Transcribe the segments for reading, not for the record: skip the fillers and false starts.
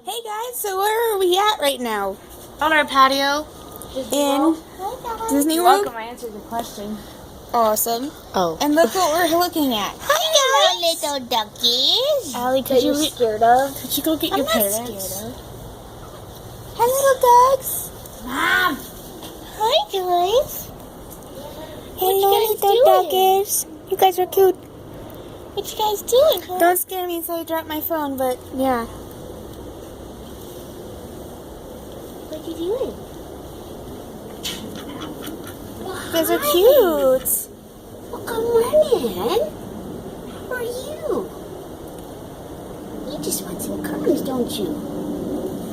Hey guys, so where are we at right now? On our patio in Disney World. Welcome, I answered the question. Awesome. Oh. And look what we're looking at. Hi, little duckies. Allie, could you scared of? could you go get I'm your not parents? scared of. Hi, little dogs. Mom. Hi, guys. Hello, you guys little doing? doggies. You guys are cute. What you guys doing, huh? Don't scare me so I drop my phone, but yeah. What you doing? You guys are cute. Well, good morning. How are you? You just want some crumbs, don't you?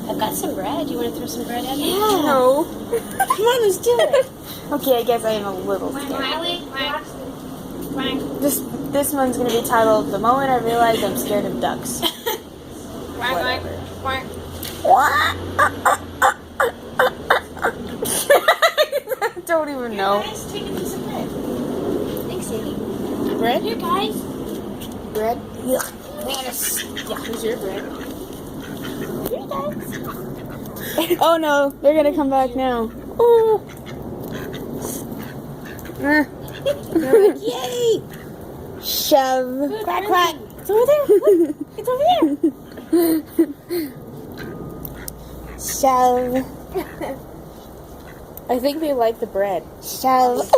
I've got some bread. You want to throw some bread at me? No. Come on, let's do it. Okay, I guess I am a little scared. Miley, This one's gonna be titled "The Moment I Realized I'm Scared of Ducks." I don't even know. Guys, take a piece of bread. Thanks, Sadie. Bread? Here, guys. Bread? Yeah. Here's your bread. Here, guys. Oh no, they're gonna come back now. Oh. They're like, yay! Shove. Quack, quack. It's over there. Look, it's over there. Shove. I think they like the bread. Shove.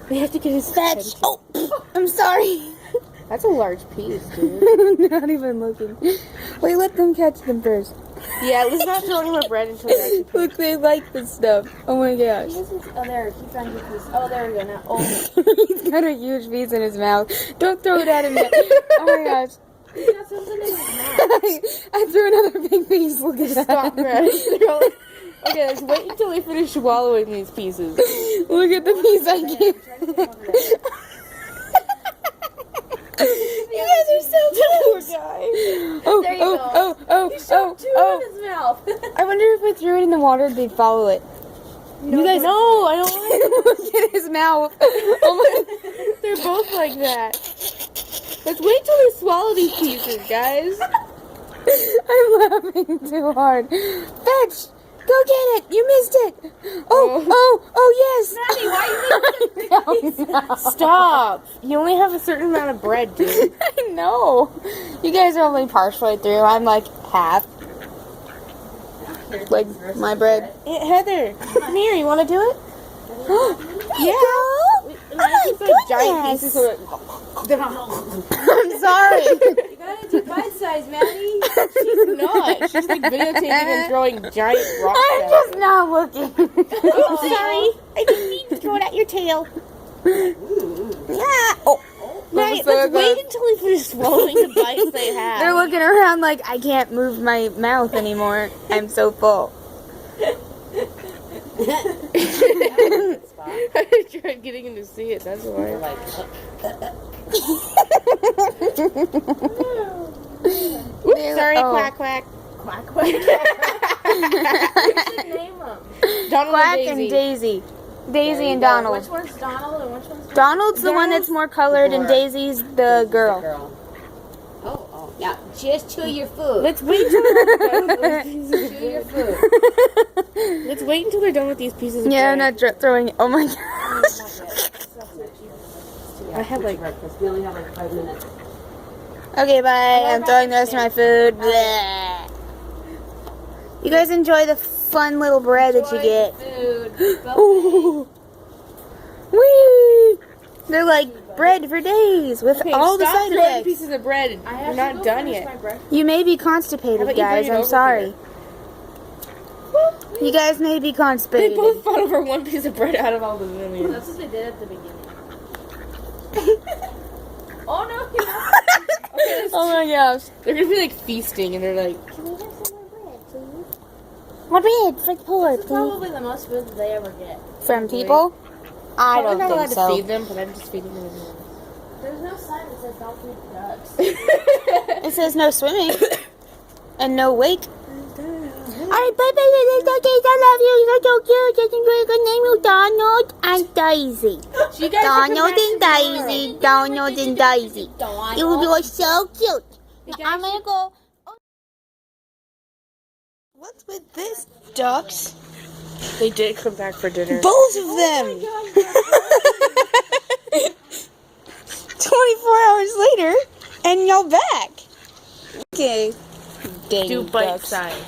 We have to get his Fetch. attention. Oh, I'm sorry. That's a large piece, dude. Not even looking. Wait, let them catch them first. Yeah, let's not throw any more bread until they actually pick. Look, they like this stuff. Oh my gosh. Oh, there. He found your piece. Oh, there we go. Now, oh. He's got a huge piece in his mouth. Don't throw it at him yet. Oh my gosh. He's got something in his mouth. I threw another big piece. Look at that. Stop, bread. Okay, let's wait until we finish swallowing these pieces. Look at the piece I gave. You guys are so cute. Guy. Oh, There you oh, go. oh, oh, He oh, shoved two oh. in his mouth. I wonder if I threw it in the water, they'd follow it. You guys, No, I don't want look at his mouth. Oh my. They're both like that. Let's wait till they swallow these pieces, guys. I'm laughing too hard. Fetch! Go get it! You missed it! Oh yes! Maddie, why are you No. Stop. You only have a certain amount of bread, dude. I know. You guys are only partially through. I'm like half. Like my bread. Hey, Heather, come here. You want to do it? Yeah. Giant pieces. So I'm sorry. you gotta do bite size, Maddie. She's not. She's like videotaping and throwing giant rocks I'm at just her. not looking. Oh, sorry. I didn't mean to throw it at your tail. Yeah. Oh. Maddie, So let's good. wait until we finish swallowing the bites they have. They're looking around like I can't move my mouth anymore. I'm so full. I tried getting him to see it. That's why. Oops, sorry, oh. quack quack. Quack quack. You should name them. Donald Quack and and Daisy. Daisy and Donald. Which one's Donald and which one's Donald's the one that's more colored, and Daisy's the girl. Oh. Now, just chew your food. Let's wait until they're done with these pieces of Chew your bread. food. Let's wait until they're done with these pieces of Yeah, I'm bread. not throwing. Oh my gosh. I have like We only have like 5 minutes. Okay, bye. I'm throwing the rest of my food. Bleh. You guys enjoy the fun little bread that you get. Food. Ooh. Whee! They're like bread for days with all the stop side throwing effects. pieces of bread. We're not done yet. You may be How constipated, about you guys. bring it I'm over sorry. You guys may be They constipated. both fought over one piece of bread out of all the millions. That's what they did at the beginning. Oh no! Oh my gosh. They're gonna be like feasting, and they're like, Can we have some more bread, please? More bread for the poor, This is please. probably the most food that they ever get. From people? I I'm don't not allowed think to so. feed them, but I'm just feeding them. There's no sign that says don't feed the ducks. It says no swimming and no wake. Alright, bye bye, little doggies. I love you. You're so cute. Just enjoy the name you Donald and Daisy. So you guys are Donald and coming back tomorrow. Daisy. Donald and Daisy. You are so cute. I'm gonna go. What's with this, ducks? They did come back for dinner. Both of them! 24 hours later, and y'all back. Okay. Dang Do bite ducks. size.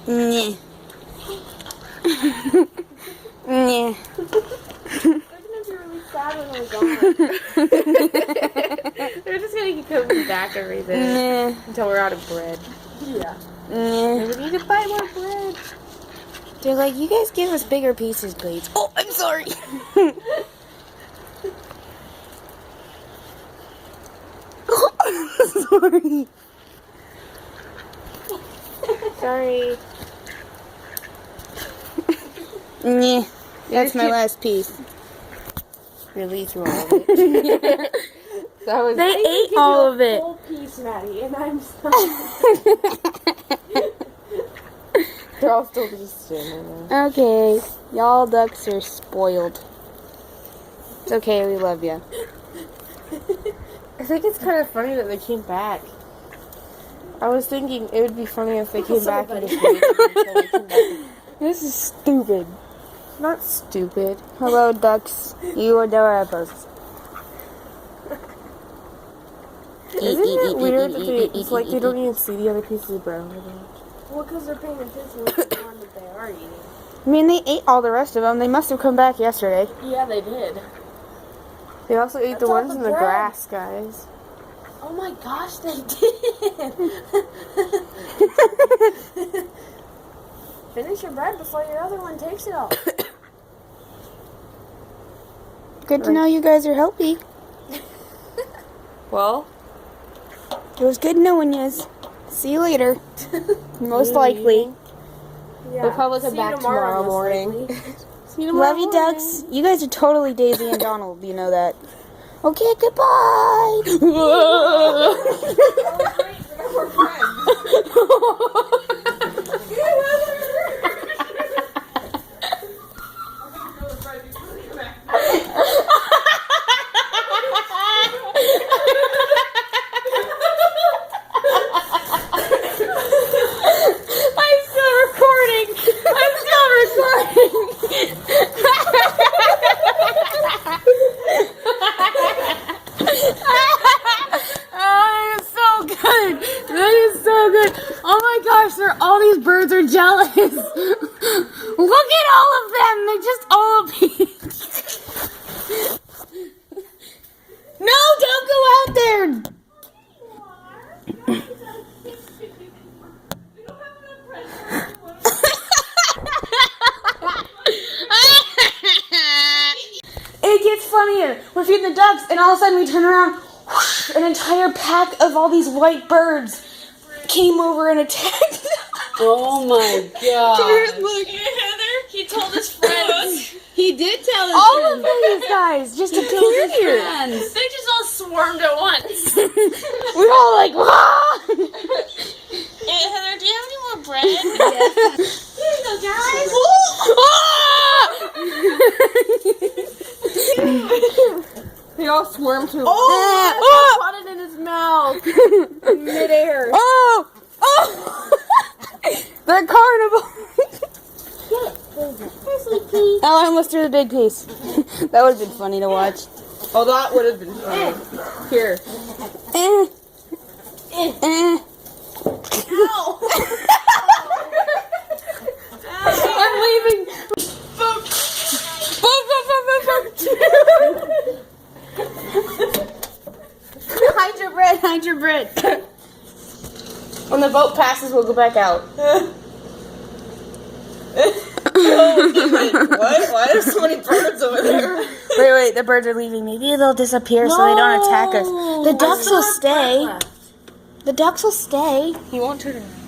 Nyeh. Nyeh. They're just gonna keep coming back every day Nyeh. until we're out of bread. Yeah. Nyeh. We need to buy more bread. They're like, you guys give us bigger pieces, please. Oh, I'm sorry. Sorry. Sorry. Nyeh. That's my last piece. Really through all of it. That was. They ate all of it. Full piece, Maddie, and I'm sorry. They're all still just standing there. Okay. Y'all ducks are spoiled. It's okay, we love you. I think it's kind of funny that they came back. I was thinking it would be funny if they came back and just waited until they came back. This is stupid. Not stupid. Hello, ducks. You adorable. Isn't it weird that it's like they don't even see the other pieces of bread on the bench? Well, because they're paying attention to the one that they are eating. I mean, they ate all the rest of them. They must have come back yesterday. Yeah, they did. They also ate That's the all ones the in the bread. grass, guys. Oh my gosh, they did! Finish your bread before your other one takes it all. Good to know you guys are healthy. Well, It was good knowing yous. See you later. Most likely. Yeah. we'll probably come See you back tomorrow most morning. likely. See you tomorrow Love you, morning. ducks. You guys are totally Daisy and Donald. You know that. Okay, goodbye. We're friends. I'm still recording. Oh, that is so good. That is so good. Oh my gosh, all these birds are jealous. Look at all of them. They're just all a piece. No, don't go out there. It gets funnier. We're feeding the ducks, and all of a sudden we turn around. Whoosh, an entire pack of all these white birds came over and attacked. Oh my god. Look. Heather, he told his friends. He did tell us. All of these guys just to kill his friends. They just all swarmed at once. We're all like, "Wah!" Hey, Heather, do you have any more bread? Here you go, guys. They all swarmed to. Oh! Caught it in his mouth. Midair. Oh! Oh! The carnival. Oh, I almost threw the big piece. That would have been funny to watch. Oh, that would have been funny. Here. I'm leaving. Hide your bread, hide your bread. When the boat passes, we'll go back out. What? Why are so many birds over there? Wait, the birds are leaving. Maybe they'll disappear so they don't attack us. The ducks will stay. The ducks will stay. He won't turn around.